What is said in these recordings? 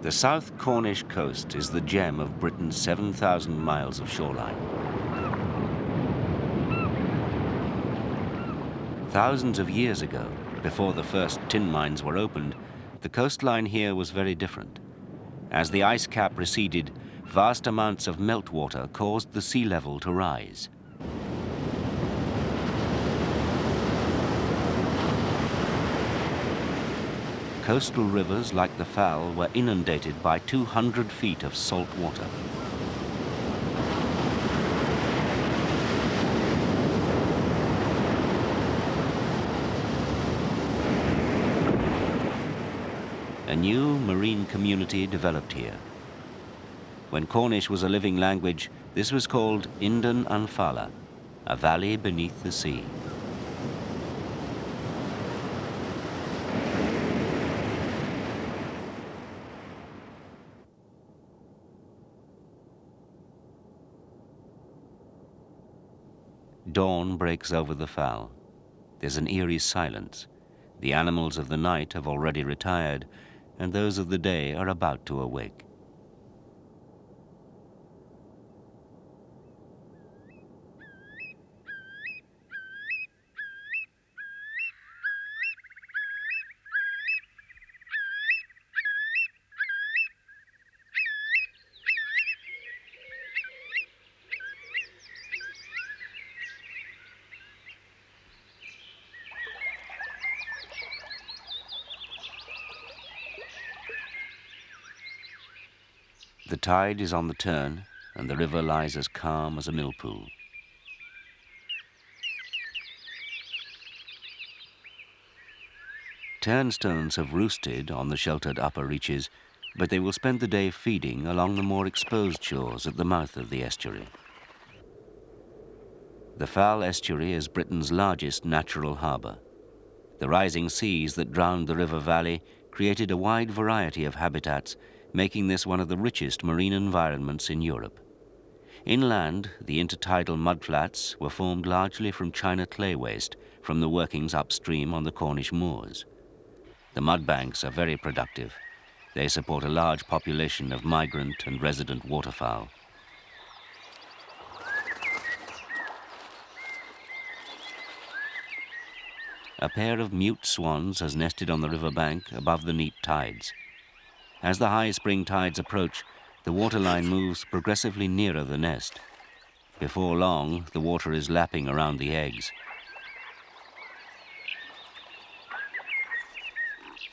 The South Cornish coast is the gem of Britain's 7,000 miles of shoreline. Thousands of years ago, before the first tin mines were opened, the coastline here was very different. As the ice cap receded, vast amounts of meltwater caused the sea level to rise. Coastal rivers like the Fal were inundated by 200 feet of salt water. A new marine community developed here. When Cornish was a living language, this was called Indan Anfala, a valley beneath the sea. Dawn breaks over the Fal. There's an eerie silence. The animals of the night have already retired, and those of the day are about to awake. The tide is on the turn, and the river lies as calm as a millpool. Turnstones have roosted on the sheltered upper reaches, but they will spend the day feeding along the more exposed shores at the mouth of the estuary. The Fal estuary is Britain's largest natural harbour. The rising seas that drowned the river valley created a wide variety of habitats, making this one of the richest marine environments in Europe. Inland, the intertidal mudflats were formed largely from China clay waste from the workings upstream on the Cornish moors. The mudbanks are very productive. They support a large population of migrant and resident waterfowl. A pair of mute swans has nested on the riverbank above the neat tides. As the high spring tides approach, the waterline moves progressively nearer the nest. Before long, the water is lapping around the eggs.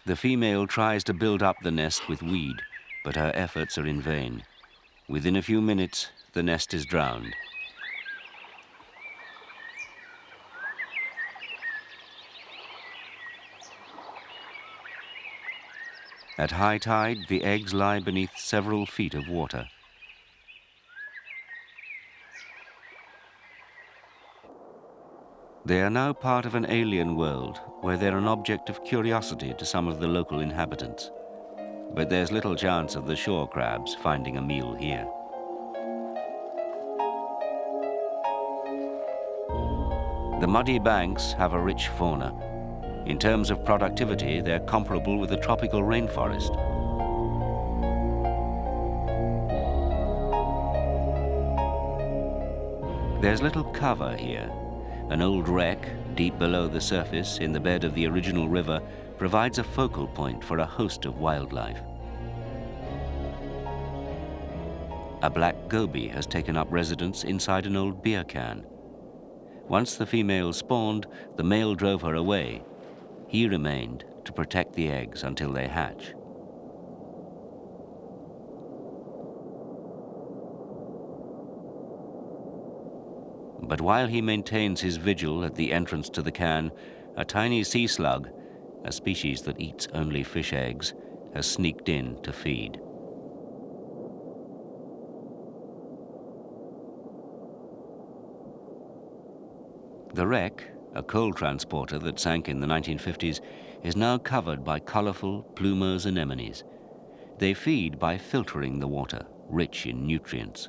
The female tries to build up the nest with weed, but her efforts are in vain. Within a few minutes, the nest is drowned. At high tide, the eggs lie beneath several feet of water. They are now part of an alien world where they're an object of curiosity to some of the local inhabitants. But there's little chance of the shore crabs finding a meal here. The muddy banks have a rich fauna. In terms of productivity, they're comparable with the tropical rainforest. There's little cover here. An old wreck, deep below the surface in the bed of the original river, provides a focal point for a host of wildlife. A black goby has taken up residence inside an old beer can. Once the female spawned, the male drove her away. He remained to protect the eggs until they hatch. But while he maintains his vigil at the entrance to the can, a tiny sea slug, a species that eats only fish eggs, has sneaked in to feed. The wreck, a coal transporter that sank in the 1950s, is now covered by colorful plumose anemones. They feed by filtering the water, rich in nutrients.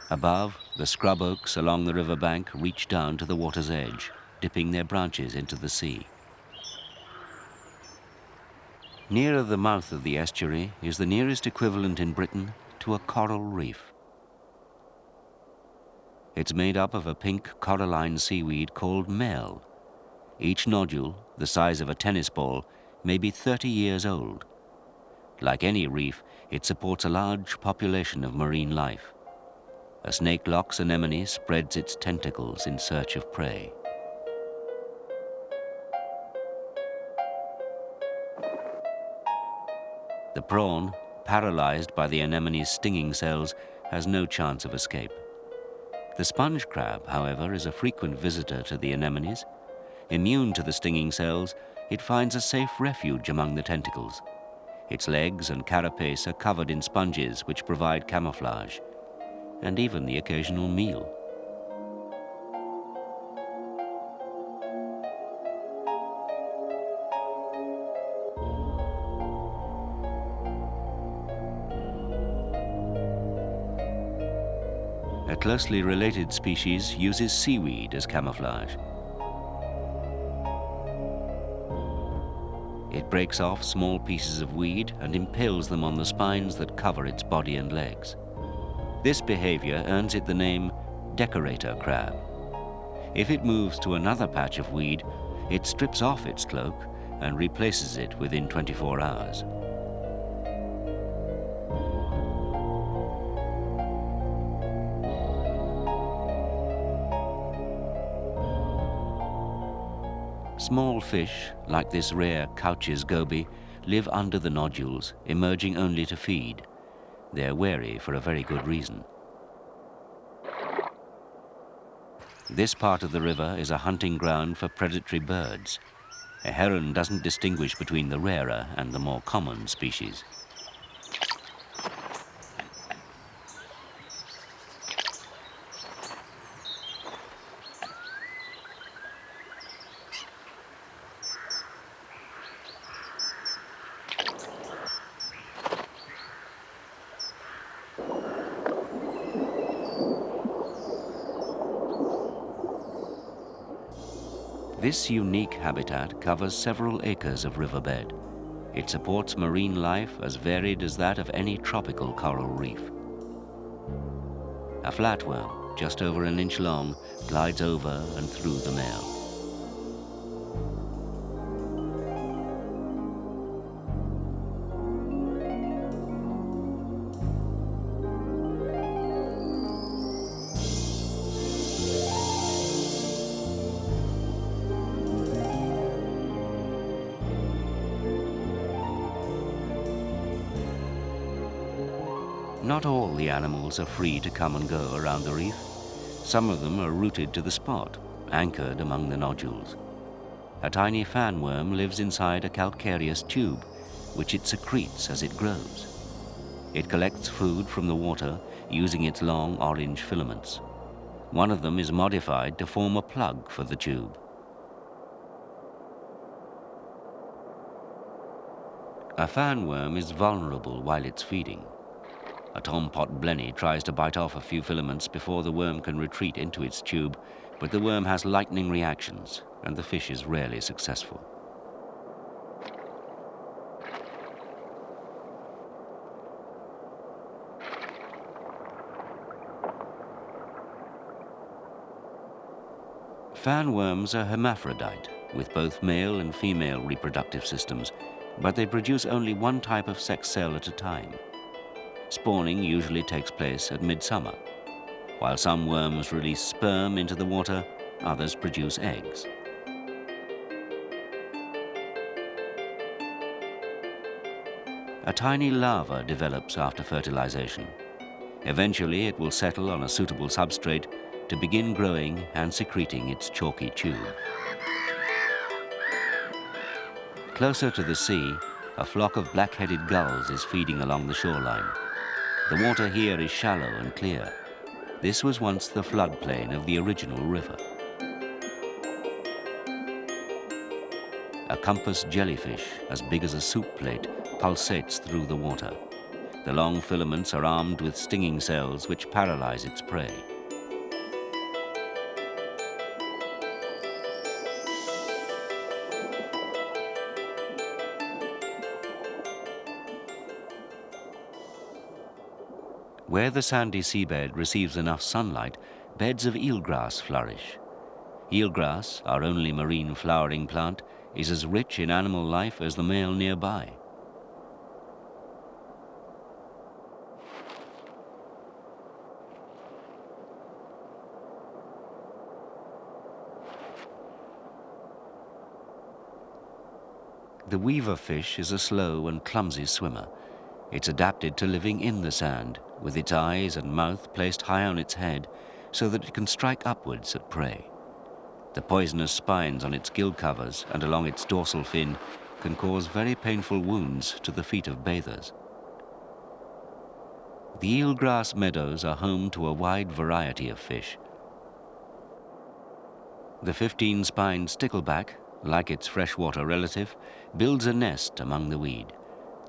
Above, the scrub oaks along the riverbank reach down to the water's edge, dipping their branches into the sea. Nearer the mouth of the estuary is the nearest equivalent in Britain to a coral reef. It's made up of a pink coralline seaweed called mel. Each nodule, the size of a tennis ball, may be 30 years old. Like any reef, it supports a large population of marine life. A snake-lox anemone spreads its tentacles in search of prey. The prawn, paralyzed by the anemone's stinging cells, has no chance of escape. The sponge crab, however, is a frequent visitor to the anemones. Immune to the stinging cells, it finds a safe refuge among the tentacles. Its legs and carapace are covered in sponges which provide camouflage, and even the occasional meal. A closely related species uses seaweed as camouflage. It breaks off small pieces of weed and impales them on the spines that cover its body and legs. This behavior earns it the name decorator crab. If it moves to another patch of weed, it strips off its cloak and replaces it within 24 hours. Small fish, like this rare Couch's goby, live under the nodules, emerging only to feed. They're wary for a very good reason. This part of the river is a hunting ground for predatory birds. A heron doesn't distinguish between the rarer and the more common species. This unique habitat covers several acres of riverbed. It supports marine life as varied as that of any tropical coral reef. A flatworm, just over an inch long, glides over and through the mel. Not all the animals are free to come and go around the reef. Some of them are rooted to the spot, anchored among the nodules. A tiny fanworm lives inside a calcareous tube, which it secretes as it grows. It collects food from the water using its long orange filaments. One of them is modified to form a plug for the tube. A fanworm is vulnerable while it's feeding. A tompot blenny tries to bite off a few filaments before the worm can retreat into its tube, but the worm has lightning reactions, and the fish is rarely successful. Fanworms are hermaphrodite, with both male and female reproductive systems, but they produce only one type of sex cell at a time. Spawning usually takes place at midsummer. While some worms release sperm into the water, others produce eggs. A tiny larva develops after fertilization. Eventually, it will settle on a suitable substrate to begin growing and secreting its chalky tube. Closer to the sea, a flock of black-headed gulls is feeding along the shoreline. The water here is shallow and clear. This was once the floodplain of the original river. A compass jellyfish, as big as a soup plate, pulsates through the water. The long filaments are armed with stinging cells which paralyze its prey. Where the sandy seabed receives enough sunlight, beds of eelgrass flourish. Eelgrass, our only marine flowering plant, is as rich in animal life as the male nearby. The weaver fish is a slow and clumsy swimmer. It's adapted to living in the sand, with its eyes and mouth placed high on its head so that it can strike upwards at prey. The poisonous spines on its gill covers and along its dorsal fin can cause very painful wounds to the feet of bathers. The eelgrass meadows are home to a wide variety of fish. The 15-spined stickleback, like its freshwater relative, builds a nest among the weed.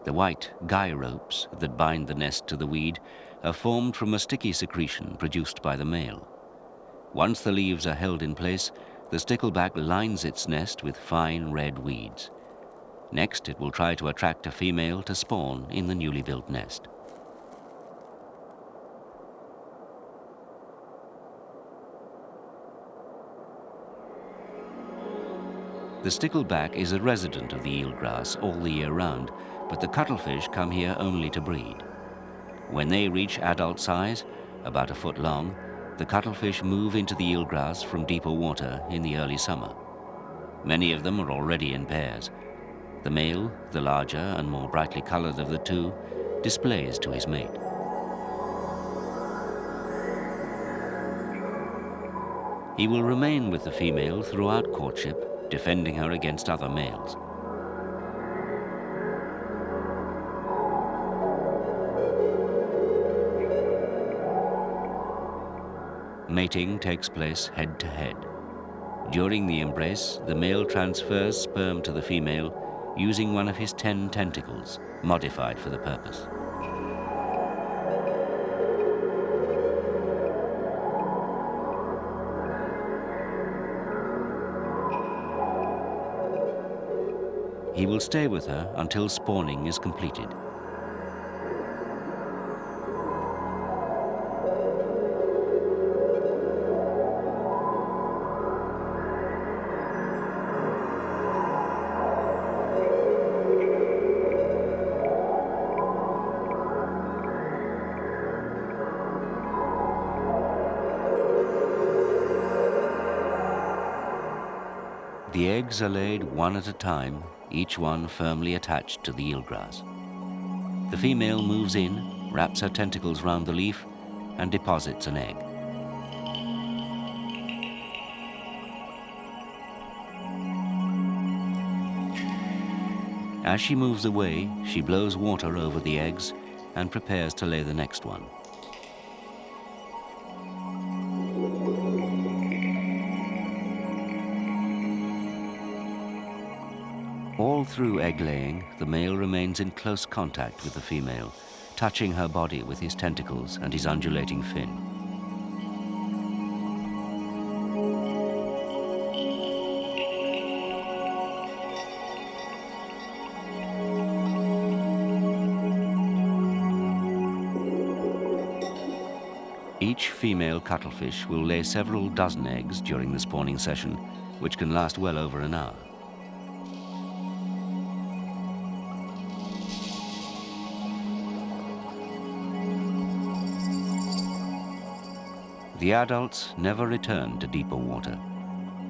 The white guy ropes that bind the nest to the weed are formed from a sticky secretion produced by the male. Once the leaves are held in place, the stickleback lines its nest with fine red weeds. Next, it will try to attract a female to spawn in the newly built nest. The stickleback is a resident of the eelgrass all the year round, but the cuttlefish come here only to breed. When they reach adult size, about a foot long, the cuttlefish move into the eelgrass from deeper water in the early summer. Many of them are already in pairs. The male, the larger and more brightly colored of the two, displays to his mate. He will remain with the female throughout courtship, defending her against other males. Mating takes place head to head. During the embrace, the male transfers sperm to the female using one of his 10 tentacles, modified for the purpose. He will stay with her until spawning is completed. The eggs are laid one at a time, each one firmly attached to the eelgrass. The female moves in, wraps her tentacles round the leaf, and deposits an egg. As she moves away, she blows water over the eggs and prepares to lay the next one. All through egg-laying, the male remains in close contact with the female, touching her body with his tentacles and his undulating fin. Each female cuttlefish will lay several dozen eggs during the spawning session, which can last well over an hour. The adults never return to deeper water.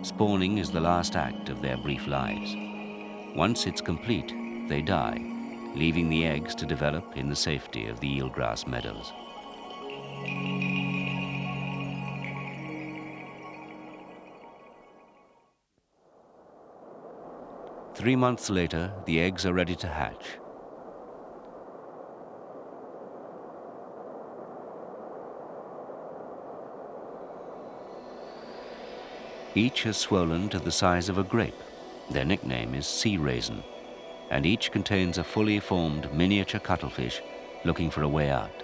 Spawning is the last act of their brief lives. Once it's complete, they die, leaving the eggs to develop in the safety of the eelgrass meadows. Three months later, the eggs are ready to hatch. Each has swollen to the size of a grape. Their nickname is sea raisin, and each contains a fully formed miniature cuttlefish looking for a way out.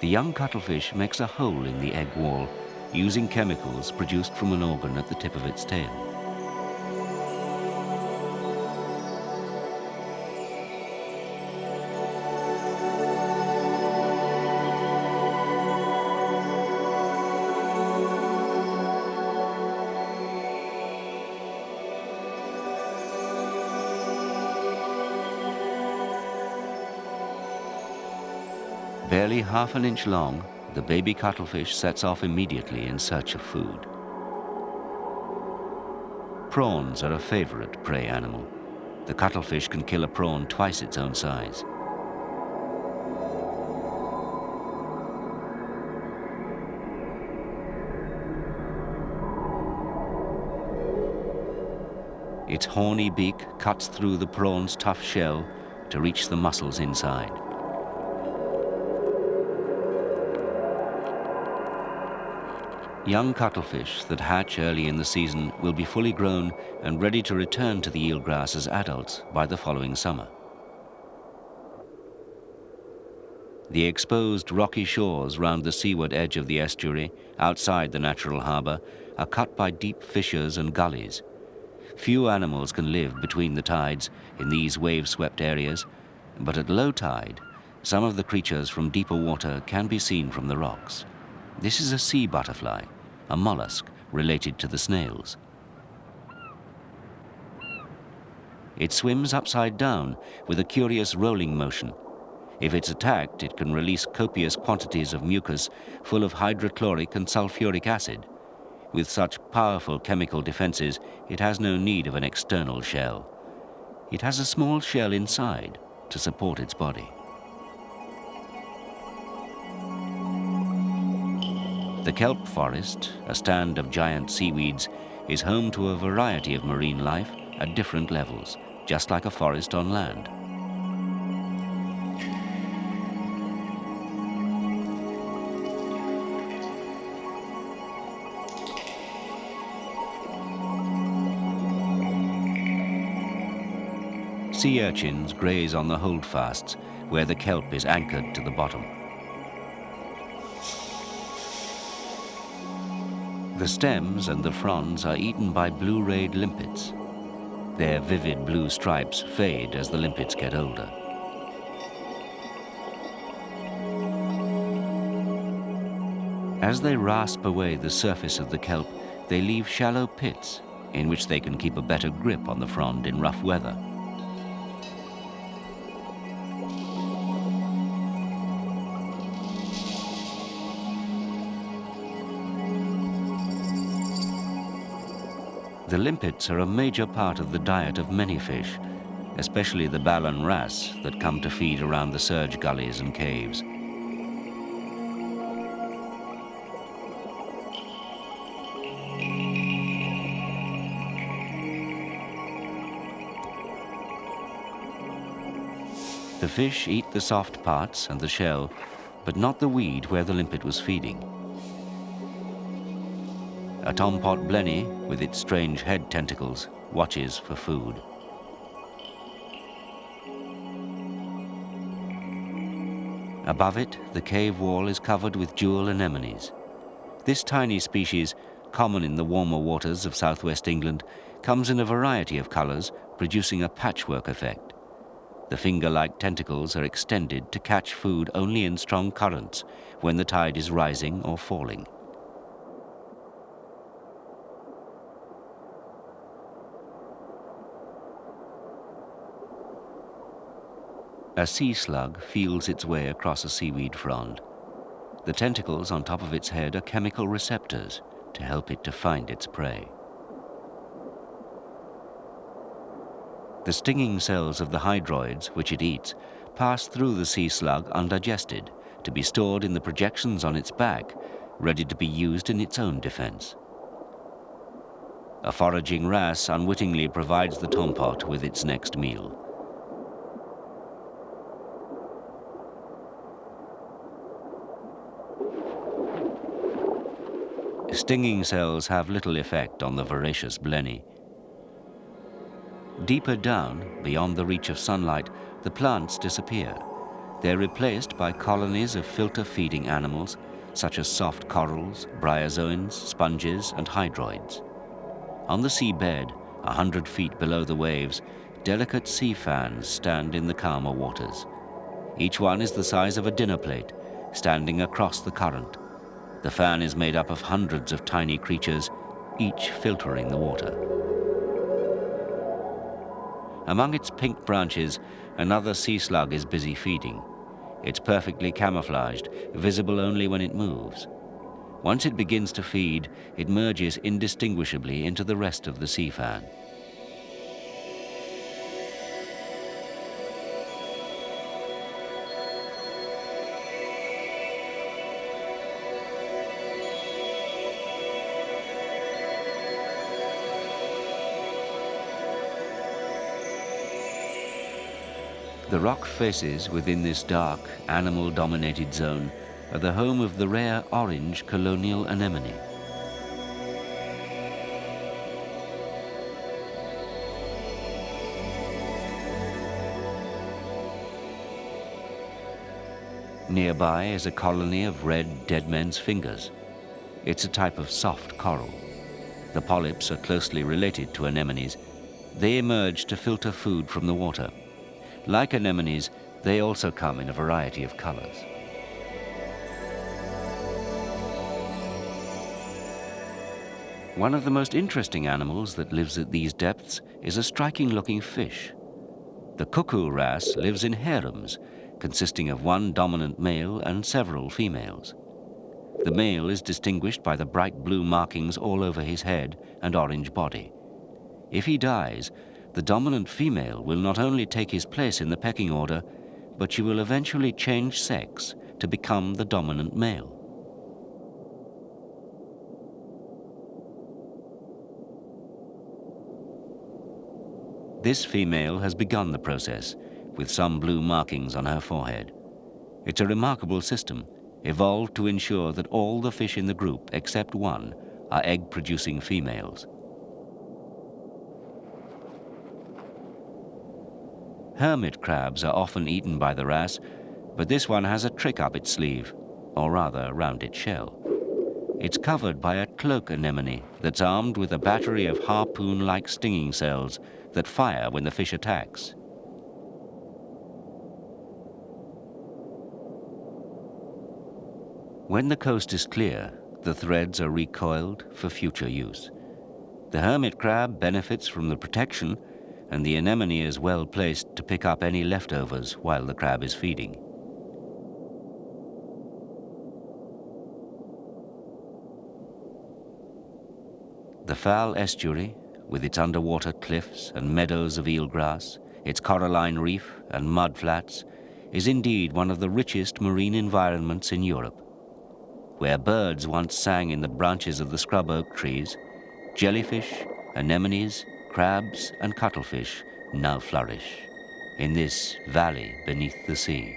The young cuttlefish makes a hole in the egg wall using chemicals produced from an organ at the tip of its tail. Barely half an inch long, the baby cuttlefish sets off immediately in search of food. Prawns are a favorite prey animal. The cuttlefish can kill a prawn twice its own size. Its horny beak cuts through the prawn's tough shell to reach the muscles inside. Young cuttlefish that hatch early in the season will be fully grown and ready to return to the eelgrass as adults by the following summer. The exposed rocky shores round the seaward edge of the estuary, outside the natural harbour, are cut by deep fissures and gullies. Few animals can live between the tides in these wave-swept areas, but at low tide, some of the creatures from deeper water can be seen from the rocks. This is a sea butterfly, a mollusk related to the snails. It swims upside down with a curious rolling motion. If it's attacked, it can release copious quantities of mucus full of hydrochloric and sulfuric acid. With such powerful chemical defenses, it has no need of an external shell. It has a small shell inside to support its body. The kelp forest, a stand of giant seaweeds, is home to a variety of marine life at different levels, just like a forest on land. Sea urchins graze on the holdfasts, where the kelp is anchored to the bottom. The stems and the fronds are eaten by blue-rayed limpets. Their vivid blue stripes fade as the limpets get older. As they rasp away the surface of the kelp, they leave shallow pits in which they can keep a better grip on the frond in rough weather. The limpets are a major part of the diet of many fish, especially the bal and wrasse that come to feed around the surge gullies and caves. The fish eat the soft parts and the shell, but not the weed where the limpet was feeding. A tompot blenny, with its strange head tentacles, watches for food. Above it, the cave wall is covered with jewel anemones. This tiny species, common in the warmer waters of southwest England, comes in a variety of colors, producing a patchwork effect. The finger-like tentacles are extended to catch food only in strong currents, when the tide is rising or falling. A sea slug feels its way across a seaweed frond. The tentacles on top of its head are chemical receptors to help it to find its prey. The stinging cells of the hydroids, which it eats, pass through the sea slug undigested to be stored in the projections on its back, ready to be used in its own defense. A foraging wrasse unwittingly provides the tompot with its next meal. Stinging cells have little effect on the voracious blenny. Deeper down, beyond the reach of sunlight, the plants disappear. They're replaced by colonies of filter-feeding animals, such as soft corals, bryozoans, sponges, and hydroids. On the seabed, 100 feet below the waves, delicate sea fans stand in the calmer waters. Each one is the size of a dinner plate, standing across the current. The fan is made up of hundreds of tiny creatures, each filtering the water. Among its pink branches, another sea slug is busy feeding. It's perfectly camouflaged, visible only when it moves. Once it begins to feed, it merges indistinguishably into the rest of the sea fan. The rock faces within this dark, animal-dominated zone are the home of the rare orange colonial anemone. Nearby is a colony of red dead men's fingers. It's a type of soft coral. The polyps are closely related to anemones. They emerge to filter food from the water. Like anemones, they also come in a variety of colors. One of the most interesting animals that lives at these depths is a striking-looking fish. The cuckoo wrasse lives in harems, consisting of one dominant male and several females. The male is distinguished by the bright blue markings all over his head and orange body. If he dies, the dominant female will not only take his place in the pecking order, but she will eventually change sex to become the dominant male. This female has begun the process, with some blue markings on her forehead. It's a remarkable system, evolved to ensure that all the fish in the group, except one, are egg-producing females. Hermit crabs are often eaten by the wrasse, but this one has a trick up its sleeve, or rather around its shell. It's covered by a cloak anemone that's armed with a battery of harpoon-like stinging cells that fire when the fish attacks. When the coast is clear, the threads are recoiled for future use. The hermit crab benefits from the protection, and the anemone is well placed to pick up any leftovers while the crab is feeding. The foul estuary, with its underwater cliffs and meadows of eelgrass, its coralline reef and mud flats, is indeed one of the richest marine environments in Europe. Where birds once sang in the branches of the scrub oak trees, jellyfish, anemones, crabs and cuttlefish now flourish in this valley beneath the sea.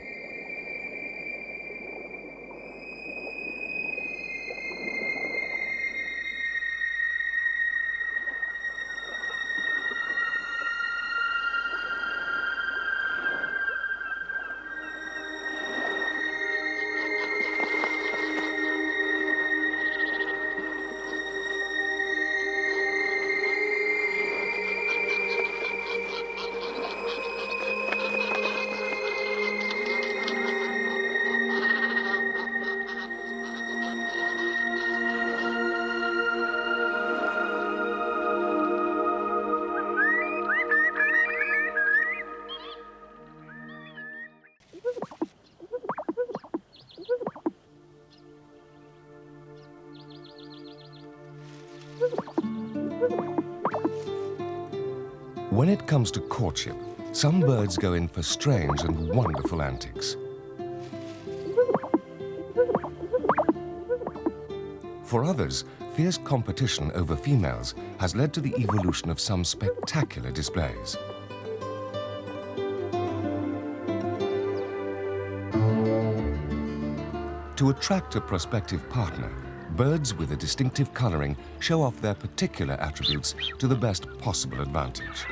When it comes to courtship, some birds go in for strange and wonderful antics. For others, fierce competition over females has led to the evolution of some spectacular displays. To attract a prospective partner, birds with a distinctive coloring show off their particular attributes to the best possible advantage.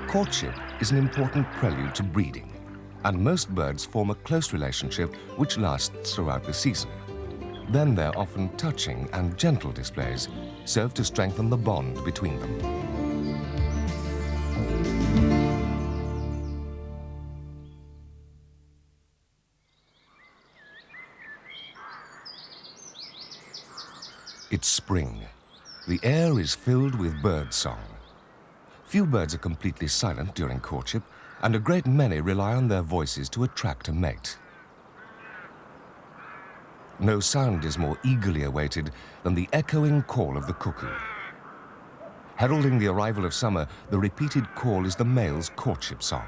Courtship is an important prelude to breeding, and most birds form a close relationship which lasts throughout the season. Then their often touching and gentle displays serve to strengthen the bond between them. It's spring. The air is filled with bird song. Few birds are completely silent during courtship, and a great many rely on their voices to attract a mate. No sound is more eagerly awaited than the echoing call of the cuckoo. Heralding the arrival of summer, the repeated call is the male's courtship song.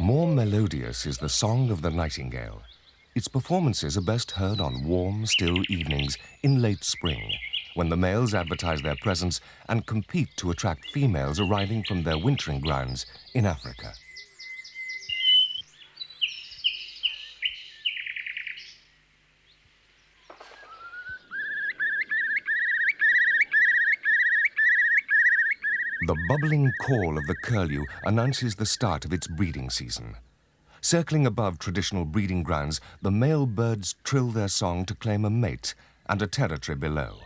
More melodious is the song of the nightingale. Its performances are best heard on warm, still evenings in late spring, when the males advertise their presence and compete to attract females arriving from their wintering grounds in Africa. The bubbling call of the curlew announces the start of its breeding season. Circling above traditional breeding grounds, the male birds trill their song to claim a mate and a territory below.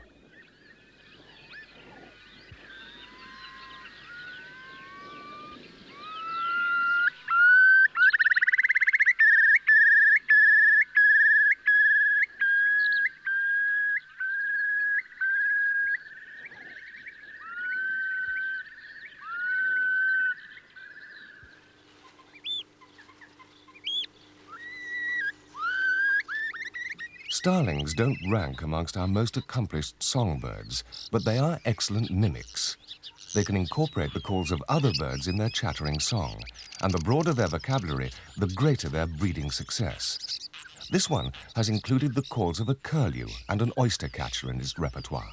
Starlings don't rank amongst our most accomplished songbirds, but they are excellent mimics. They can incorporate the calls of other birds in their chattering song, and the broader their vocabulary, the greater their breeding success. This one has included the calls of a curlew and an oyster catcher in its repertoire.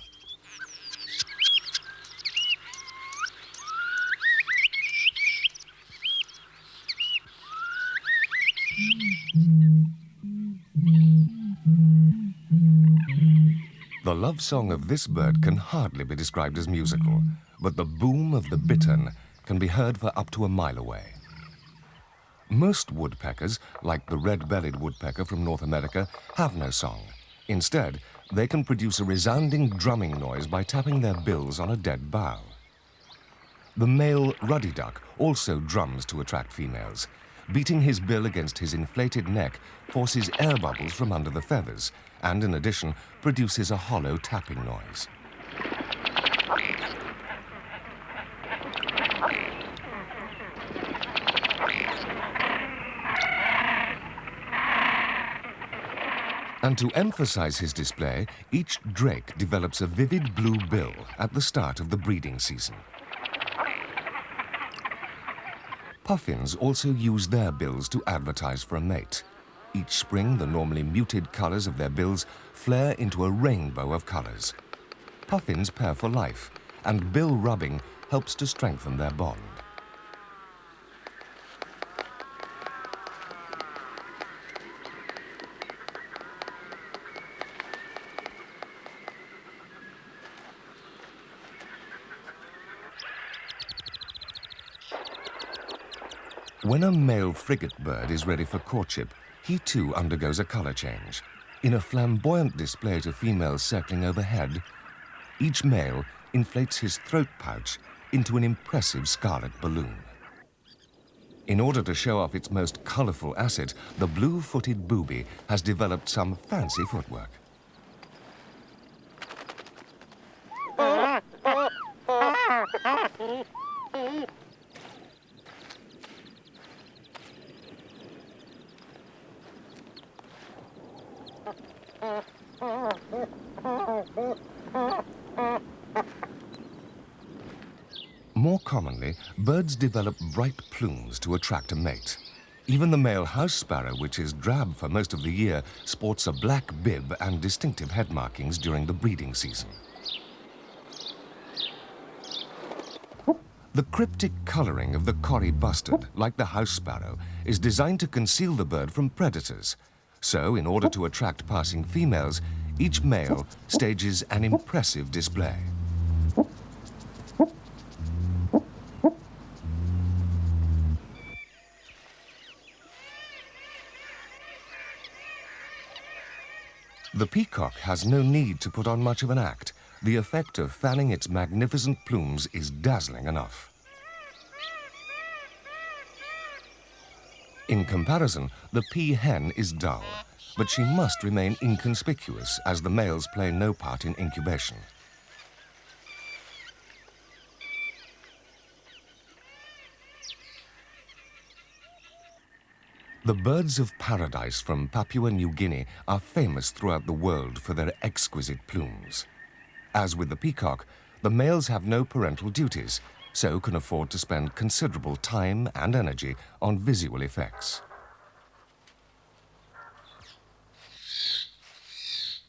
The love song of this bird can hardly be described as musical, but the boom of the bittern can be heard for up to a mile away. Most woodpeckers, like the red-bellied woodpecker from North America, have no song. Instead, they can produce a resounding drumming noise by tapping their bills on a dead bough. The male ruddy duck also drums to attract females. Beating his bill against his inflated neck forces air bubbles from under the feathers, and in addition produces a hollow tapping noise. And to emphasize his display, each drake develops a vivid blue bill at the start of the breeding season. Puffins also use their bills to advertise for a mate. Each spring, the normally muted colors of their bills flare into a rainbow of colors. Puffins pair for life, and bill rubbing helps to strengthen their bond. When a male frigate bird is ready for courtship, he too undergoes a color change. In a flamboyant display to females circling overhead, each male inflates his throat pouch into an impressive scarlet balloon. In order to show off its most colorful asset, the blue-footed booby has developed some fancy footwork. More commonly, birds develop bright plumes to attract a mate. Even the male house sparrow, which is drab for most of the year, sports a black bib and distinctive head markings during the breeding season. The cryptic coloring of the Aubrey Buxton, like the house sparrow, is designed to conceal the bird from predators. So, in order to attract passing females, each male stages an impressive display. The peacock has no need to put on much of an act. The effect of fanning its magnificent plumes is dazzling enough. In comparison, the peahen is dull, but she must remain inconspicuous as the males play no part in incubation. The birds of paradise from Papua New Guinea are famous throughout the world for their exquisite plumes. As with the peacock, the males have no parental duties, so can afford to spend considerable time and energy on visual effects.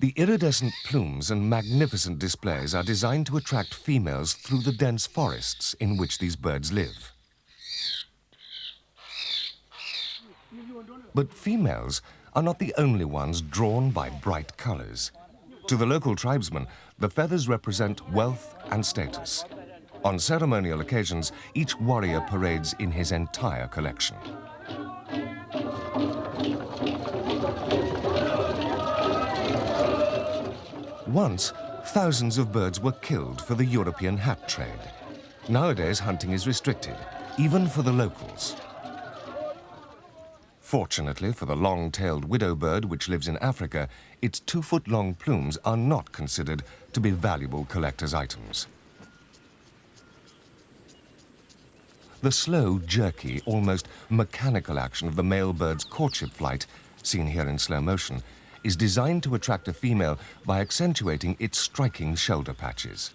The iridescent plumes and magnificent displays are designed to attract females through the dense forests in which these birds live. But females are not the only ones drawn by bright colors. To the local tribesmen, the feathers represent wealth and status. On ceremonial occasions, each warrior parades in his entire collection. Once, thousands of birds were killed for the European hat trade. Nowadays, hunting is restricted, even for the locals. Fortunately for the long-tailed widow bird which lives in Africa, its 2-foot-long plumes are not considered to be valuable collector's items. The slow, jerky, almost mechanical action of the male bird's courtship flight, seen here in slow motion, is designed to attract a female by accentuating its striking shoulder patches.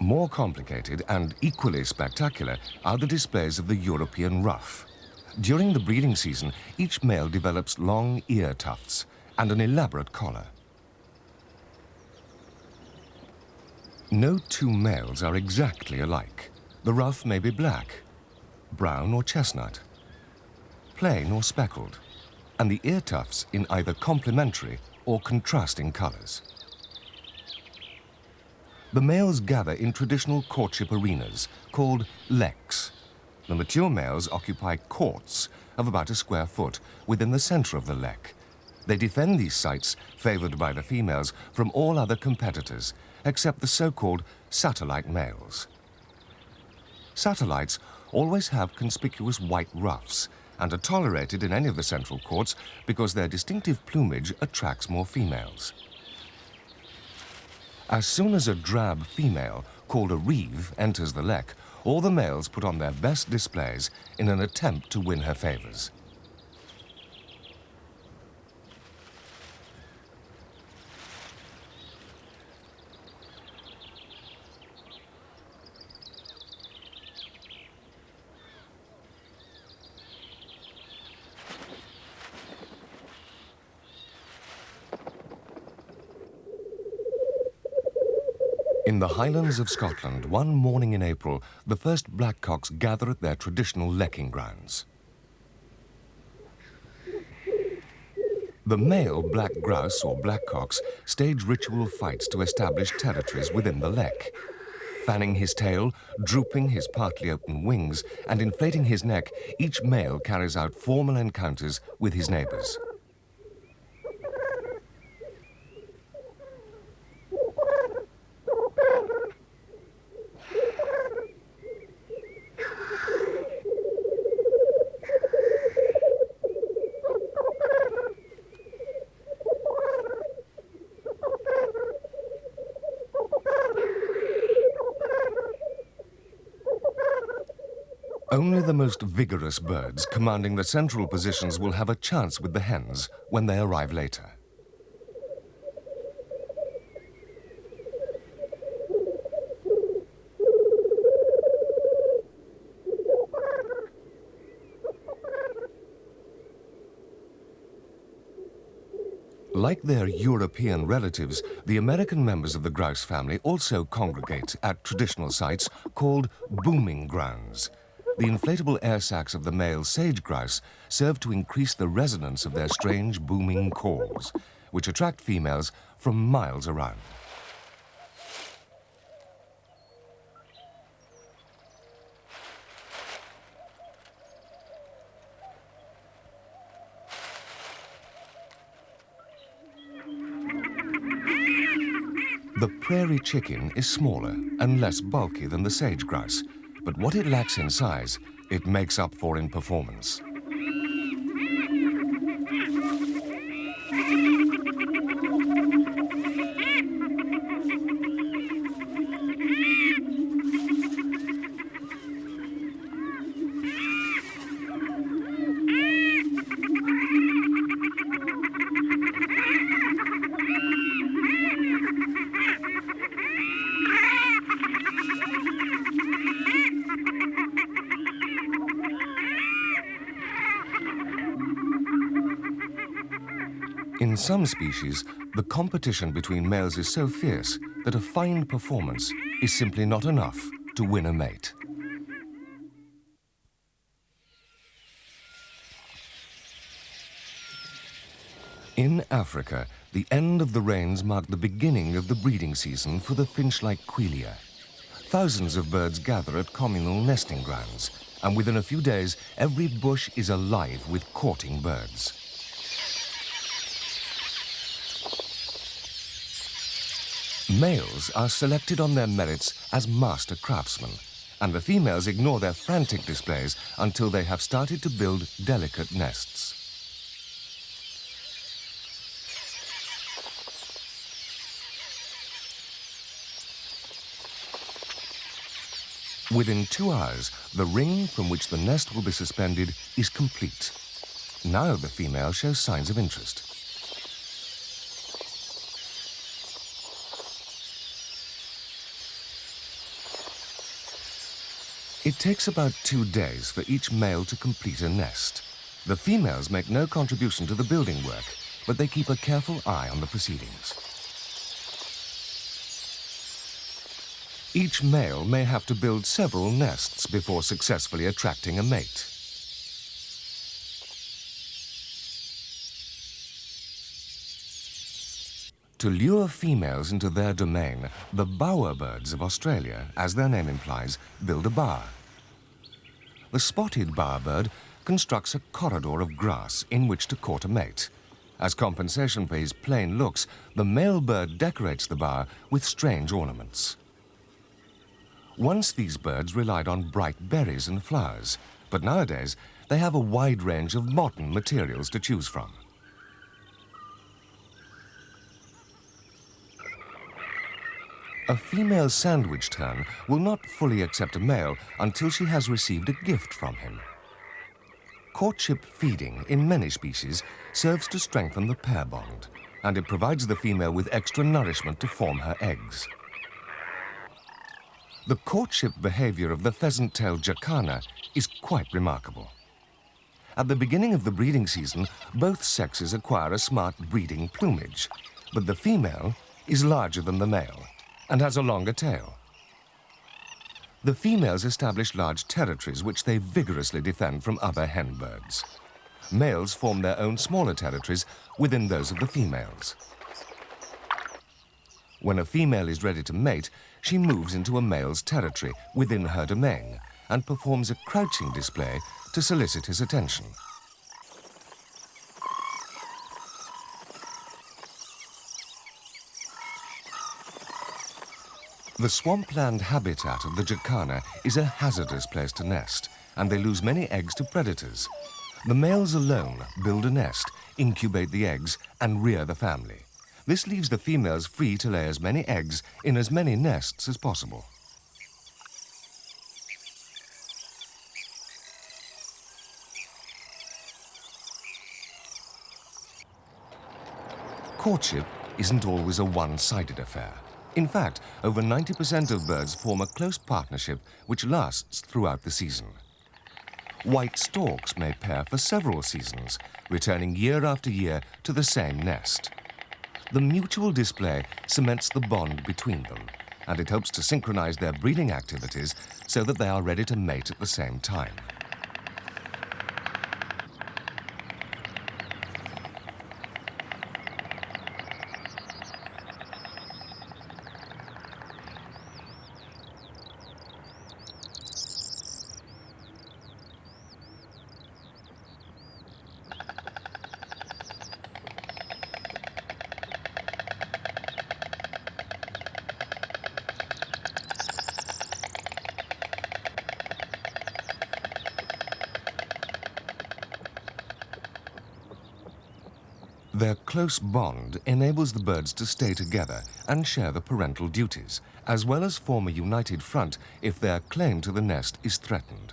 More complicated and equally spectacular are the displays of the European ruff. During the breeding season, each male develops long ear tufts and an elaborate collar. No two males are exactly alike. The ruff may be black, brown or chestnut, plain or speckled, and the ear tufts in either complementary or contrasting colors. The males gather in traditional courtship arenas called leks. The mature males occupy courts of about a square foot within the center of the lek. They defend these sites, favored by the females, from all other competitors, except the so-called satellite males. Satellites always have conspicuous white ruffs and are tolerated in any of the central courts because their distinctive plumage attracts more females. As soon as a drab female, called a reeve, enters the lek, all the males put on their best displays in an attempt to win her favors. In the Highlands of Scotland, one morning in April, the first blackcocks gather at their traditional lekking grounds. The male black grouse or blackcocks stage ritual fights to establish territories within the lek. Fanning his tail, drooping his partly open wings, and inflating his neck, each male carries out formal encounters with his neighbors. Only the most vigorous birds commanding the central positions will have a chance with the hens when they arrive later. Like their European relatives, the American members of the grouse family also congregate at traditional sites called booming grounds. The inflatable air sacs of the male sage grouse serve to increase the resonance of their strange booming calls, which attract females from miles around. The prairie chicken is smaller and less bulky than the sage grouse, but what it lacks in size, it makes up for in performance. In some species, the competition between males is so fierce that a fine performance is simply not enough to win a mate. In Africa, the end of the rains marked the beginning of the breeding season for the finch-like quelea. Thousands of birds gather at communal nesting grounds, and within a few days, every bush is alive with courting birds. Males are selected on their merits as master craftsmen, and the females ignore their frantic displays until they have started to build delicate nests. Within 2 hours, the ring from which the nest will be suspended is complete. Now the female shows signs of interest. It takes about 2 days for each male to complete a nest. The females make no contribution to the building work, but they keep a careful eye on the proceedings. Each male may have to build several nests before successfully attracting a mate. To lure females into their domain, the bowerbirds of Australia, as their name implies, build a bower. The spotted bowerbird constructs a corridor of grass in which to court a mate. As compensation for his plain looks, the male bird decorates the bower with strange ornaments. Once these birds relied on bright berries and flowers, but nowadays they have a wide range of modern materials to choose from. A female sandwich tern will not fully accept a male until she has received a gift from him. Courtship feeding in many species serves to strengthen the pair bond, and it provides the female with extra nourishment to form her eggs. The courtship behavior of the pheasant-tailed jacana is quite remarkable. At the beginning of the breeding season, both sexes acquire a smart breeding plumage, but the female is larger than the male and has a longer tail. The females establish large territories which they vigorously defend from other hen birds. Males form their own smaller territories within those of the females. When a female is ready to mate, she moves into a male's territory within her domain and performs a crouching display to solicit his attention. The swampland habitat of the jacana is a hazardous place to nest, and they lose many eggs to predators. The males alone build a nest, incubate the eggs, and rear the family. This leaves the females free to lay as many eggs in as many nests as possible. Courtship isn't always a one-sided affair. In fact, over 90% of birds form a close partnership which lasts throughout the season. White storks may pair for several seasons, returning year after year to the same nest. The mutual display cements the bond between them, and it helps to synchronize their breeding activities so that they are ready to mate at the same time. Their close bond enables the birds to stay together and share the parental duties, as well as form a united front if their claim to the nest is threatened.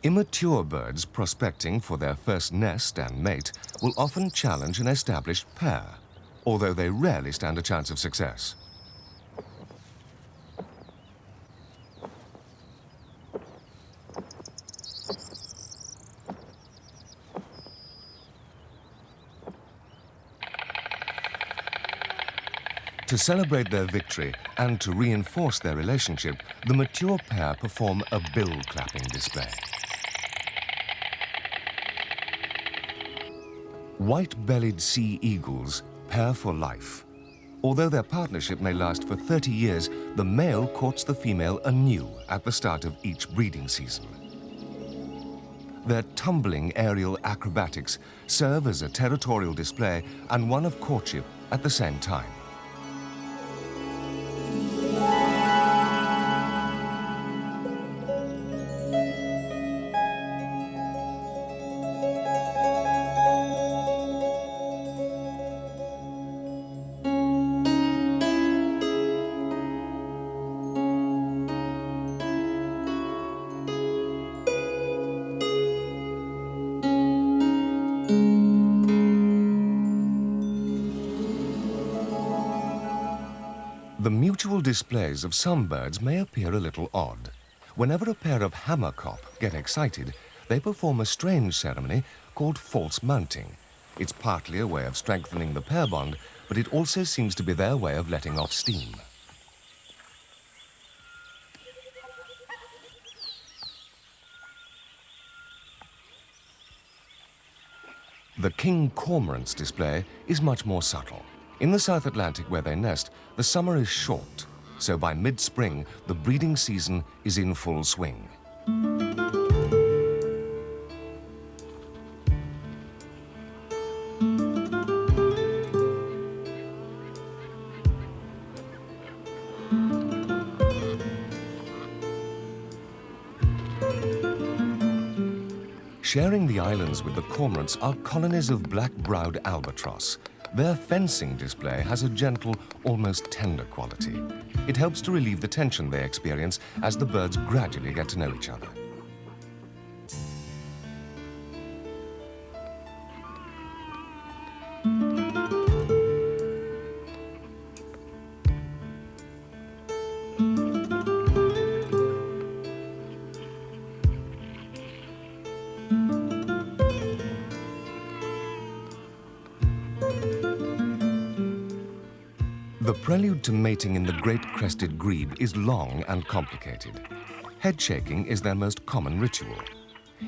Immature birds prospecting for their first nest and mate will often challenge an established pair, although they rarely stand a chance of success. To celebrate their victory and to reinforce their relationship, the mature pair perform a bill-clapping display. White-bellied sea eagles pair for life. Although their partnership may last for 30 years, the male courts the female anew at the start of each breeding season. Their tumbling aerial acrobatics serve as a territorial display and one of courtship at the same time. The mutual displays of some birds may appear a little odd. Whenever a pair of hammerkop get excited, they perform a strange ceremony called false mounting. It's partly a way of strengthening the pair bond, but it also seems to be their way of letting off steam. The king cormorant's display is much more subtle. In the South Atlantic where they nest, the summer is short, so by mid-spring, the breeding season is in full swing. Sharing the islands with the cormorants are colonies of black-browed albatross. Their fencing display has a gentle, almost tender quality. It helps to relieve the tension they experience as the birds gradually get to know each other. The prelude to mating in the great crested grebe is long and complicated. Head shaking is their most common ritual.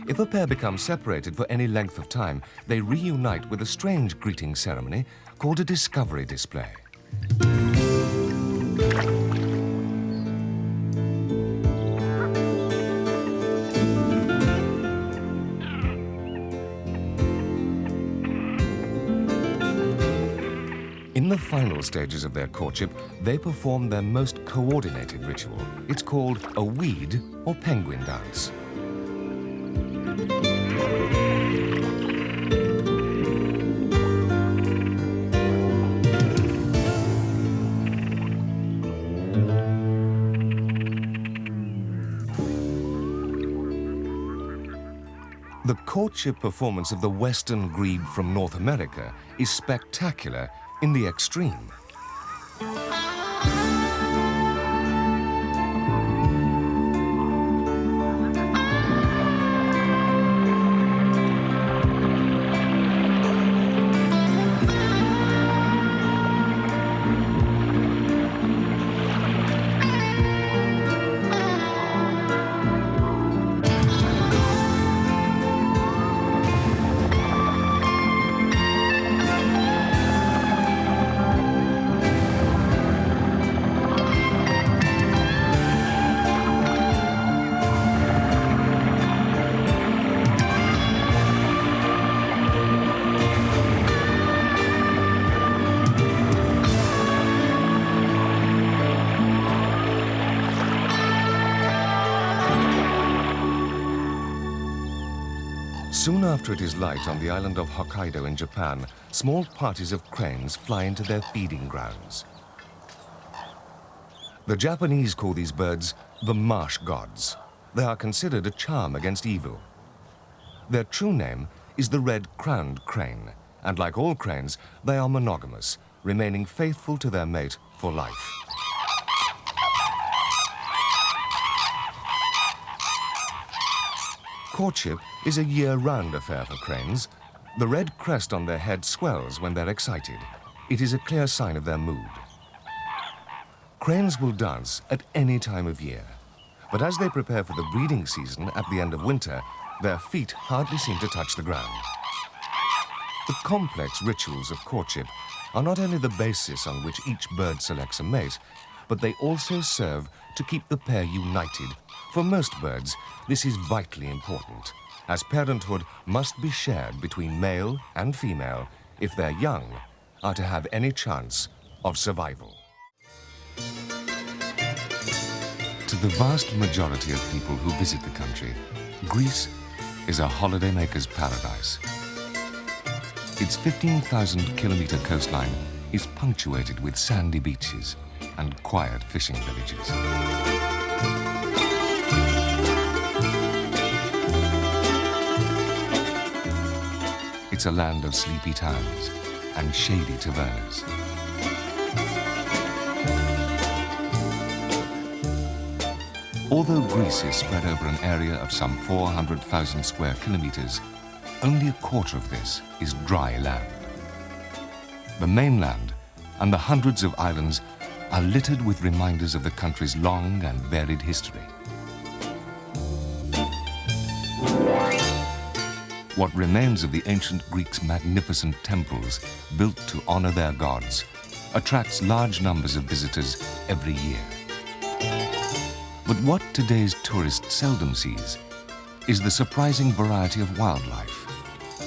If a pair becomes separated for any length of time, they reunite with a strange greeting ceremony called a discovery display. In the final stages of their courtship, they perform their most coordinated ritual. It's called a weed or penguin dance. The courtship performance of the western grebe from North America is spectacular in the extreme. Soon after it is light on the island of Hokkaido in Japan, small parties of cranes fly into their feeding grounds. The Japanese call these birds the marsh gods. They are considered a charm against evil. Their true name is the red-crowned crane, and like all cranes, they are monogamous, remaining faithful to their mate for life. Courtship is a year-round affair for cranes. The red crest on their head swells when they're excited. It is a clear sign of their mood. Cranes will dance at any time of year, but as they prepare for the breeding season at the end of winter, their feet hardly seem to touch the ground. The complex rituals of courtship are not only the basis on which each bird selects a mate, but they also serve to keep the pair united. For most birds, this is vitally important, as parenthood must be shared between male and female if their young are to have any chance of survival. To the vast majority of people who visit the country, Greece is a holidaymaker's paradise. Its 15,000-kilometer coastline is punctuated with sandy beaches and quiet fishing villages. It's a land of sleepy towns and shady tavernas. Although Greece is spread over an area of some 400,000 square kilometers, only a quarter of this is dry land. The mainland and the hundreds of islands are littered with reminders of the country's long and varied history. What remains of the ancient Greeks' magnificent temples built to honor their gods attracts large numbers of visitors every year. But what today's tourist seldom sees is the surprising variety of wildlife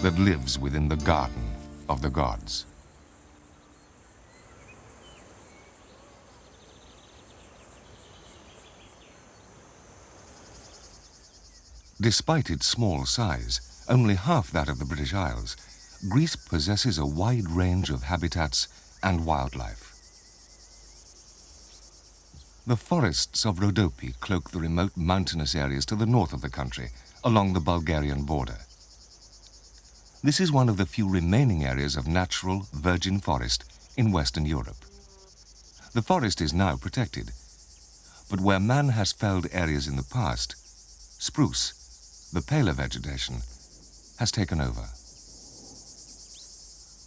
that lives within the garden of the gods. Despite its small size, only half that of the British Isles, Greece possesses a wide range of habitats and wildlife. The forests of Rhodope cloak the remote mountainous areas to the north of the country, along the Bulgarian border. This is one of the few remaining areas of natural virgin forest in Western Europe. The forest is now protected, but where man has felled areas in the past, spruce, the paler vegetation, has taken over.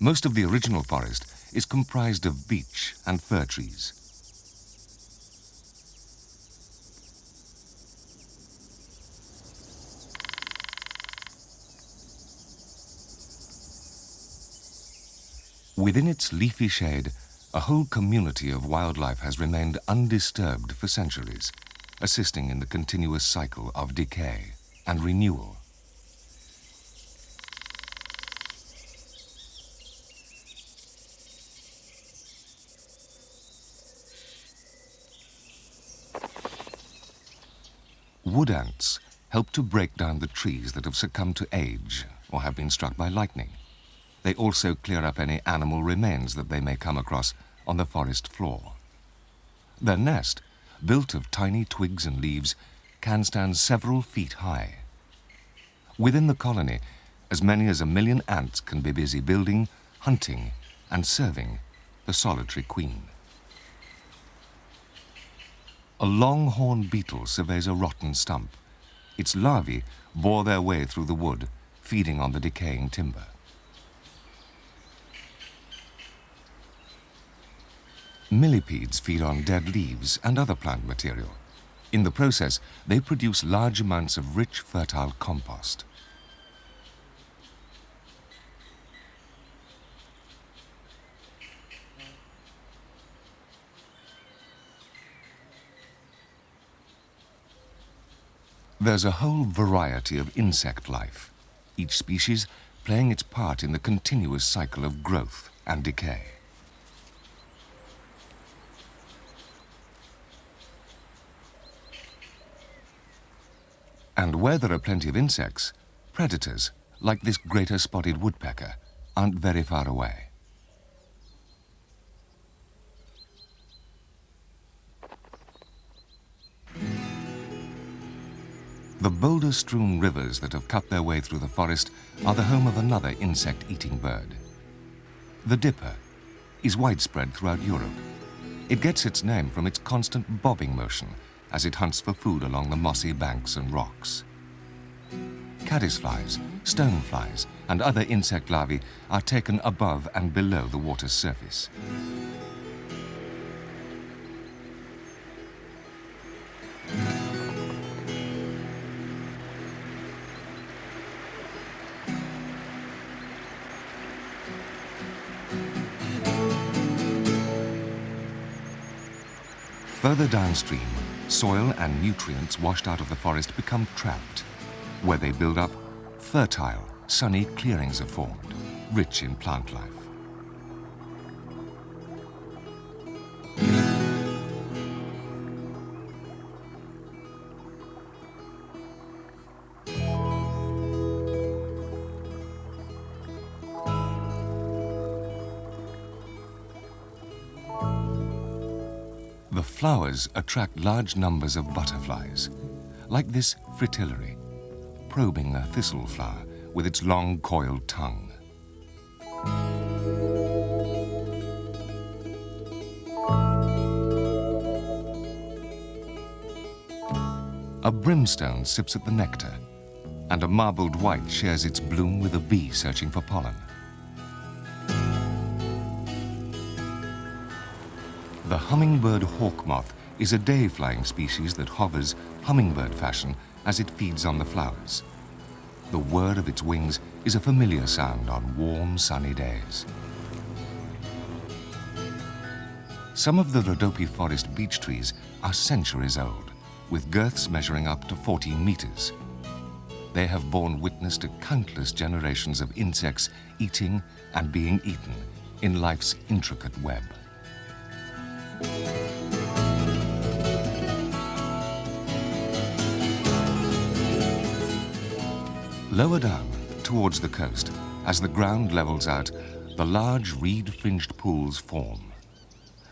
Most of the original forest is comprised of beech and fir trees. Within its leafy shade, a whole community of wildlife has remained undisturbed for centuries, assisting in the continuous cycle of decay and renewal. Wood ants help to break down the trees that have succumbed to age or have been struck by lightning. They also clear up any animal remains that they may come across on the forest floor. Their nest, built of tiny twigs and leaves, can stand several feet high. Within the colony, as many as 1 million ants can be busy building, hunting, and serving the solitary queen. A longhorn beetle surveys a rotten stump. Its larvae bore their way through the wood, feeding on the decaying timber. Millipedes feed on dead leaves and other plant material. In the process, they produce large amounts of rich, fertile compost. There's a whole variety of insect life, each species playing its part in the continuous cycle of growth and decay. And where there are plenty of insects, predators like this greater spotted woodpecker, aren't very far away. The boulder-strewn rivers that have cut their way through the forest are the home of another insect-eating bird. The dipper is widespread throughout Europe. It gets its name from its constant bobbing motion as it hunts for food along the mossy banks and rocks. Caddisflies, stoneflies, and other insect larvae are taken above and below the water's surface. Further downstream, soil and nutrients washed out of the forest become trapped. Where they build up, fertile, sunny clearings are formed, rich in plant life. The flowers attract large numbers of butterflies, like this fritillary, probing a thistle flower with its long coiled tongue. A brimstone sips at the nectar, and a marbled white shares its bloom with a bee searching for pollen. The hummingbird hawk moth is a day-flying species that hovers hummingbird fashion as it feeds on the flowers. The whir of its wings is a familiar sound on warm, sunny days. Some of the Rhodope forest beech trees are centuries old, with girths measuring up to 14 meters. They have borne witness to countless generations of insects eating and being eaten in life's intricate web. Lower down, towards the coast, as the ground levels out, the large reed-fringed pools form.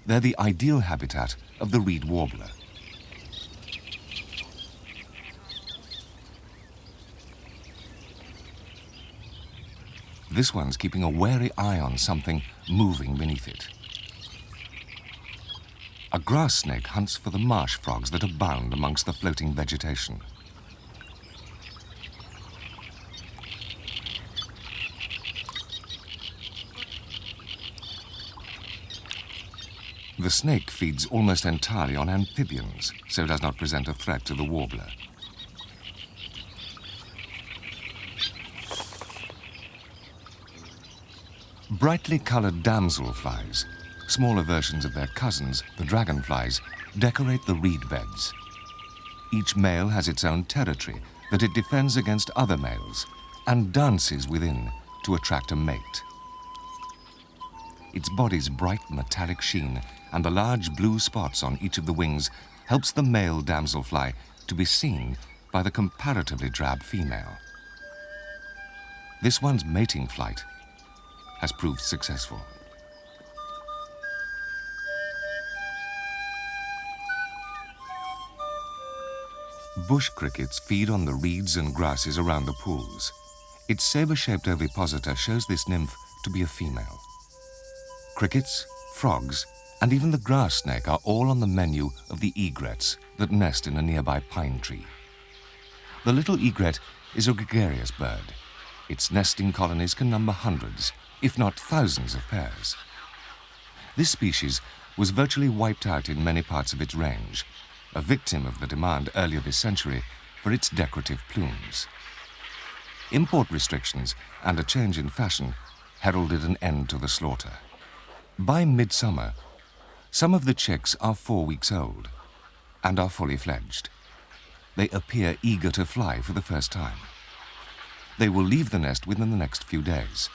They're the ideal habitat of the reed warbler. This one's keeping a wary eye on something moving beneath it. A grass snake hunts for the marsh frogs that abound amongst the floating vegetation. The snake feeds almost entirely on amphibians, so does not present a threat to the warbler. Brightly colored damselflies, smaller versions of their cousins, the dragonflies, decorate the reed beds. Each male has its own territory that it defends against other males and dances within to attract a mate. Its body's bright metallic sheen and the large blue spots on each of the wings helps the male damselfly to be seen by the comparatively drab female. This one's mating flight has proved successful. Bush crickets feed on the reeds and grasses around the pools. Its saber-shaped ovipositor shows this nymph to be a female. Crickets, frogs, and even the grass snake are all on the menu of the egrets that nest in a nearby pine tree. The little egret is a gregarious bird. Its nesting colonies can number hundreds, if not thousands of pairs. This species was virtually wiped out in many parts of its range, a victim of the demand earlier this century for its decorative plumes. Import restrictions and a change in fashion heralded an end to the slaughter. By midsummer, some of the chicks are 4 weeks old and are fully fledged. They appear eager to fly for the first time. They will leave the nest within the next few days.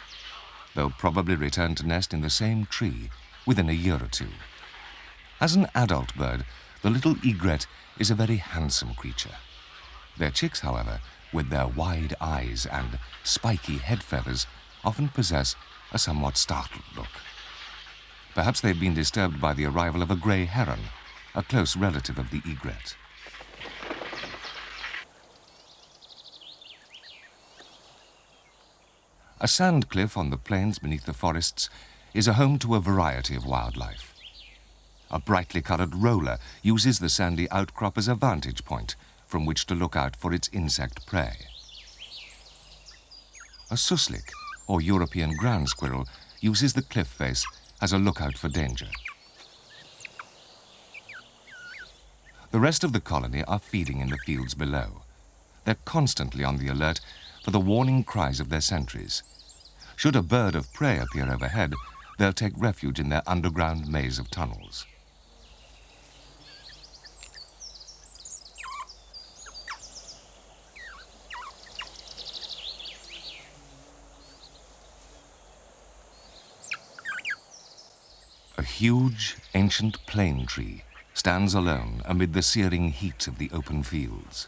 They'll probably return to nest in the same tree within a year or two. As an adult bird, the little egret is a very handsome creature. Their chicks, however, with their wide eyes and spiky head feathers, often possess a somewhat startled look. Perhaps they've been disturbed by the arrival of a grey heron, a close relative of the egret. A sand cliff on the plains beneath the forests is a home to a variety of wildlife. A brightly coloured roller uses the sandy outcrop as a vantage point from which to look out for its insect prey. A suslik, or European ground squirrel, uses the cliff face as a lookout for danger. The rest of the colony are feeding in the fields below. They're constantly on the alert for the warning cries of their sentries. Should a bird of prey appear overhead, they'll take refuge in their underground maze of tunnels. A huge, ancient plane tree stands alone amid the searing heat of the open fields.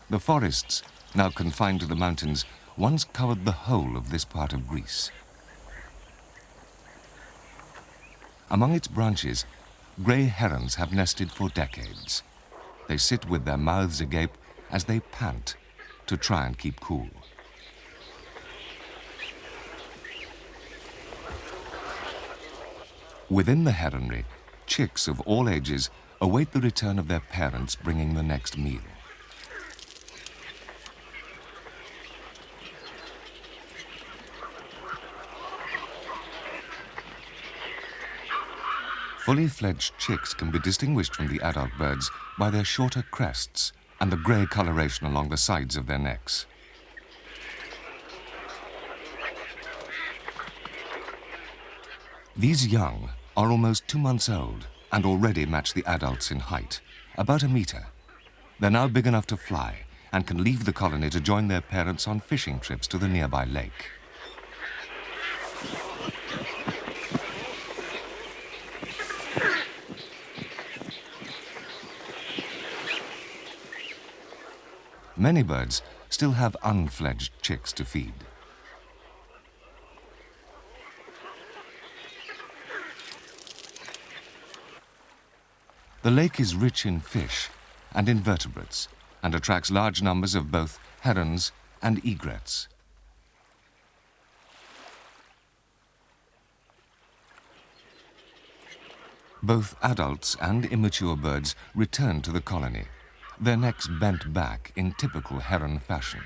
The forests, now confined to the mountains, once covered the whole of this part of Greece. Among its branches, grey herons have nested for decades. They sit with their mouths agape as they pant to try and keep cool. Within the heronry, chicks of all ages await the return of their parents bringing the next meal. Fully fledged chicks can be distinguished from the adult birds by their shorter crests and the grey coloration along the sides of their necks. These young are almost 2 months old and already match the adults in height, about 1 meter. They're now big enough to fly and can leave the colony to join their parents on fishing trips to the nearby lake. Many birds still have unfledged chicks to feed. The lake is rich in fish and invertebrates and attracts large numbers of both herons and egrets. Both adults and immature birds return to the colony, their necks bent back in typical heron fashion.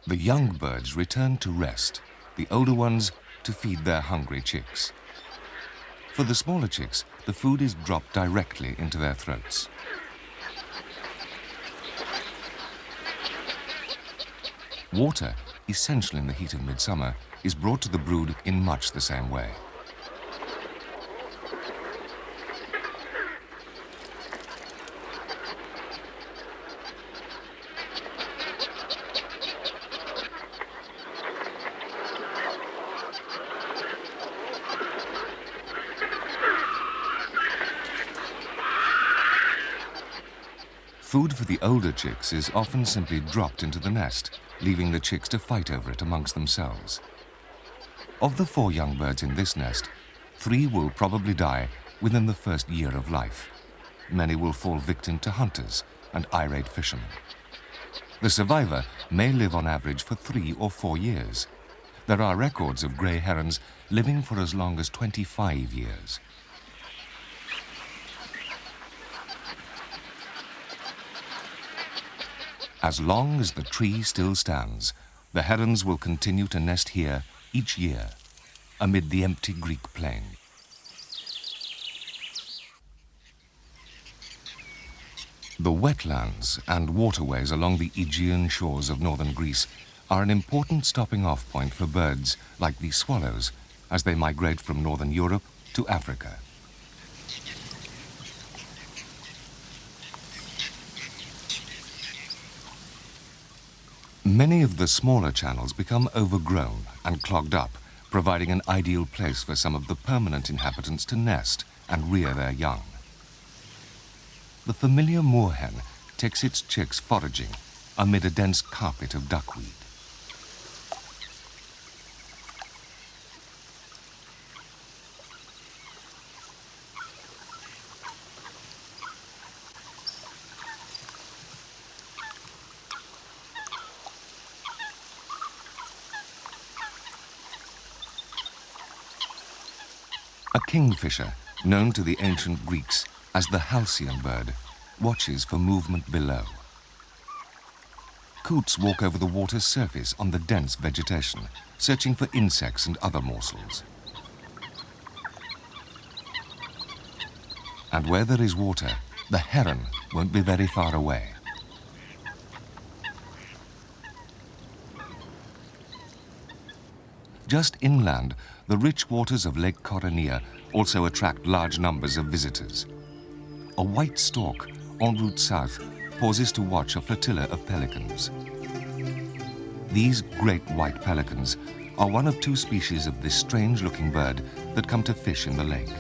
The young birds return to rest, the older ones to feed their hungry chicks. For the smaller chicks, the food is dropped directly into their throats. Water, essential in the heat of midsummer, is brought to the brood in much the same way. Food for the older chicks is often simply dropped into the nest, leaving the chicks to fight over it amongst themselves. Of the 4 young birds in this nest, 3 will probably die within the first year of life. Many will fall victim to hunters and irate fishermen. The survivor may live on average for 3 or 4 years. There are records of grey herons living for as long as 25 years. As long as the tree still stands, the herons will continue to nest here each year, amid the empty Greek plain. The wetlands and waterways along the Aegean shores of northern Greece are an important stopping-off point for birds like these swallows as they migrate from northern Europe to Africa. Many of the smaller channels become overgrown and clogged up, providing an ideal place for some of the permanent inhabitants to nest and rear their young. The familiar moorhen takes its chicks foraging amid a dense carpet of duckweed. A kingfisher, known to the ancient Greeks as the halcyon bird, watches for movement below. Coots walk over the water's surface on the dense vegetation, searching for insects and other morsels. And where there is water, the heron won't be very far away. Just inland, the rich waters of Lake Cornish also attract large numbers of visitors. A white stork, en route south, pauses to watch a flotilla of pelicans. These great white pelicans are one of two species of this strange-looking bird that come to fish in the lake.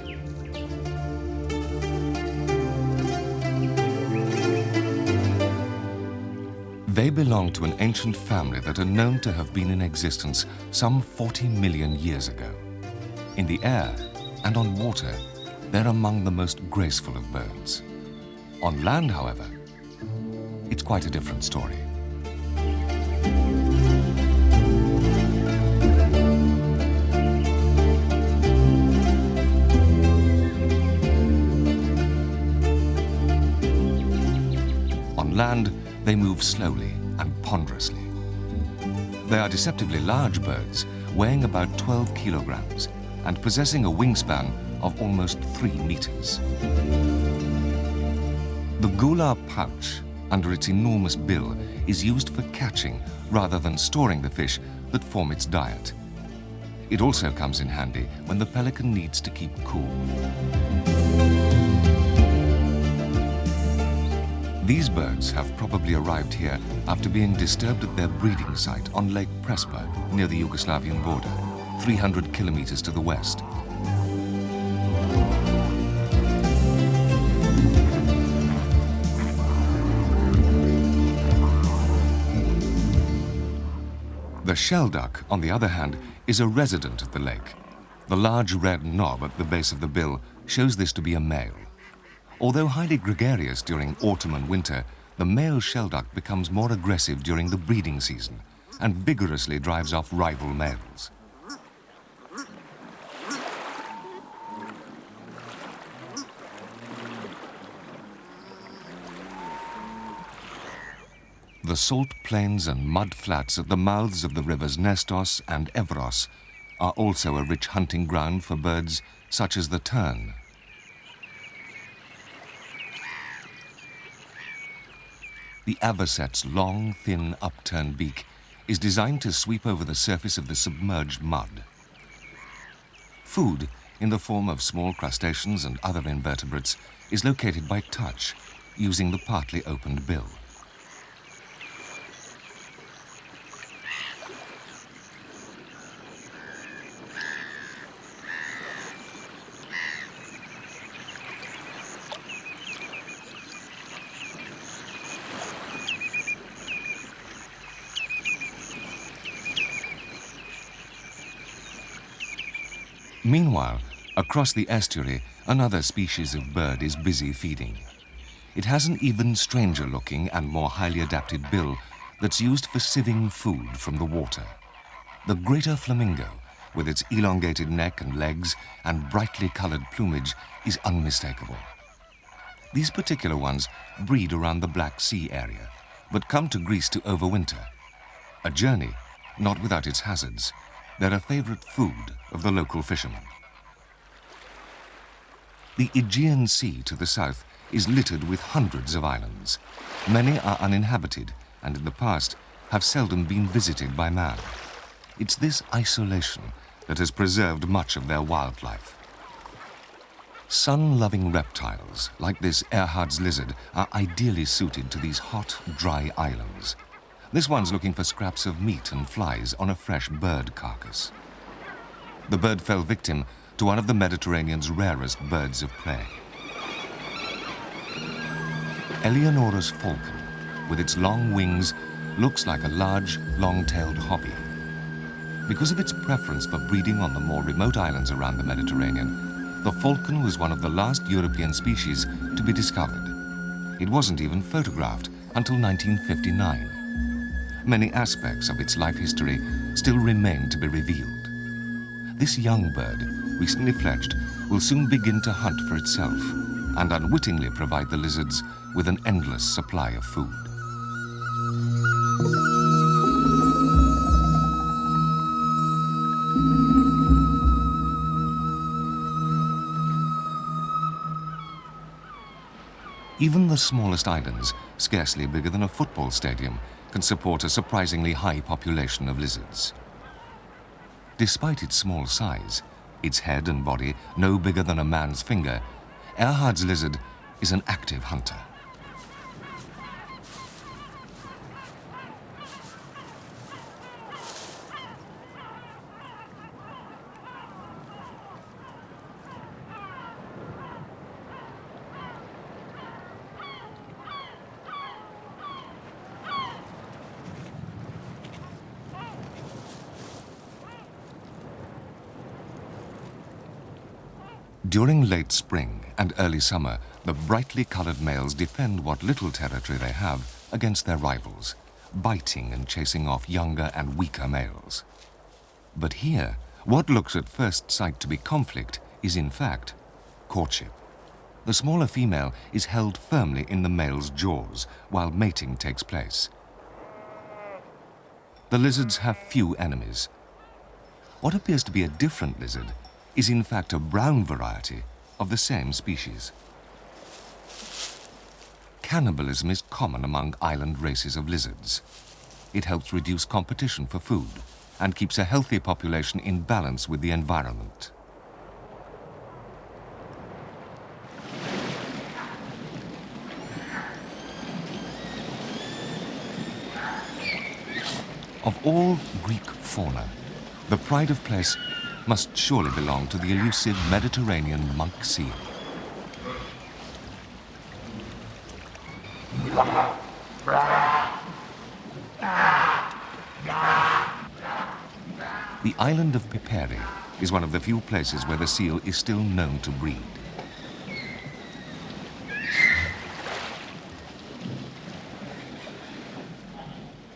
They belong to an ancient family that are known to have been in existence some 40 million years ago. In the air and on water, they're among the most graceful of birds. On land, however, it's quite a different story. On land, they move slowly and ponderously. They are deceptively large birds, weighing about 12 kilograms and possessing a wingspan of almost 3 meters. The gular pouch, under its enormous bill, is used for catching rather than storing the fish that form its diet. It also comes in handy when the pelican needs to keep cool. These birds have probably arrived here after being disturbed at their breeding site on Lake Prespa, near the Yugoslavian border, 300 kilometers to the west. The shelduck, on the other hand, is a resident of the lake. The large red knob at the base of the bill shows this to be a male. Although highly gregarious during autumn and winter, the male shelduck becomes more aggressive during the breeding season and vigorously drives off rival males. The salt plains and mud flats at the mouths of the rivers Nestos and Evros are also a rich hunting ground for birds such as the tern. The avocet's long, thin, upturned beak is designed to sweep over the surface of the submerged mud. Food, in the form of small crustaceans and other invertebrates, is located by touch, using the partly opened bill. Meanwhile, across the estuary, another species of bird is busy feeding. It has an even stranger-looking and more highly adapted bill that's used for sieving food from the water. The greater flamingo, with its elongated neck and legs and brightly colored plumage, is unmistakable. These particular ones breed around the Black Sea area, but come to Greece to overwinter. A journey, not without its hazards. They're a favorite food of the local fishermen. The Aegean Sea to the south is littered with hundreds of islands. Many are uninhabited and in the past have seldom been visited by man. It's this isolation that has preserved much of their wildlife. Sun-loving reptiles, like this Erhard's lizard, are ideally suited to these hot, dry islands. This one's looking for scraps of meat and flies on a fresh bird carcass. The bird fell victim to one of the Mediterranean's rarest birds of prey. Eleonora's falcon, with its long wings, looks like a large, long-tailed hobby. Because of its preference for breeding on the more remote islands around the Mediterranean, the falcon was one of the last European species to be discovered. It wasn't even photographed until 1959. Many aspects of its life history still remain to be revealed. This young bird, recently fledged, will soon begin to hunt for itself and unwittingly provide the lizards with an endless supply of food. Even the smallest islands, scarcely bigger than a football stadium, can support a surprisingly high population of lizards. Despite its small size, its head and body no bigger than a man's finger, Erhard's lizard is an active hunter. During late spring and early summer, the brightly colored males defend what little territory they have against their rivals, biting and chasing off younger and weaker males. But here, what looks at first sight to be conflict is in fact courtship. The smaller female is held firmly in the male's jaws while mating takes place. The lizards have few enemies. What appears to be a different lizard is in fact a brown variety of the same species. Cannibalism is common among island races of lizards. It helps reduce competition for food and keeps a healthy population in balance with the environment. Of all Greek fauna, the pride of place must surely belong to the elusive Mediterranean monk seal. The island of Piperi is one of the few places where the seal is still known to breed.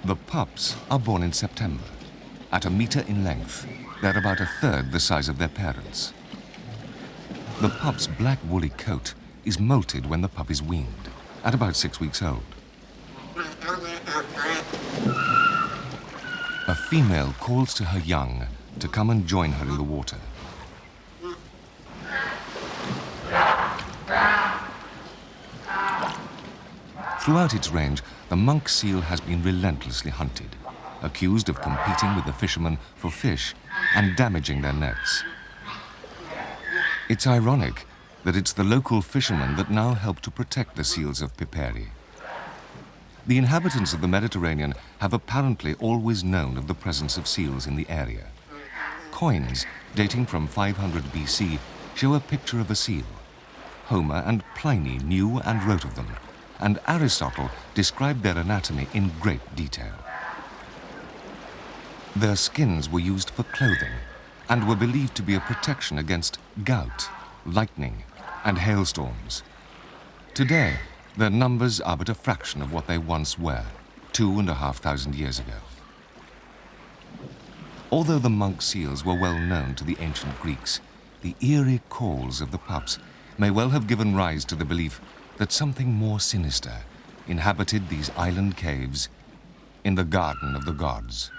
The pups are born in September. At a meter in length, they're about a third the size of their parents. The pup's black woolly coat is molted when the pup is weaned, at about 6 weeks old. A female calls to her young to come and join her in the water. Throughout its range, the monk seal has been relentlessly hunted, accused of competing with the fishermen for fish and damaging their nets. It's ironic that it's the local fishermen that now help to protect the seals of Piperi. The inhabitants of the Mediterranean have apparently always known of the presence of seals in the area. Coins dating from 500 BC show a picture of a seal. Homer and Pliny knew and wrote of them, and Aristotle described their anatomy in great detail. Their skins were used for clothing and were believed to be a protection against gout, lightning, and hailstorms. Today, their numbers are but a fraction of what they once were, 2,500 years ago. Although the monk seals were well known to the ancient Greeks, the eerie calls of the pups may well have given rise to the belief that something more sinister inhabited these island caves in the garden of the gods.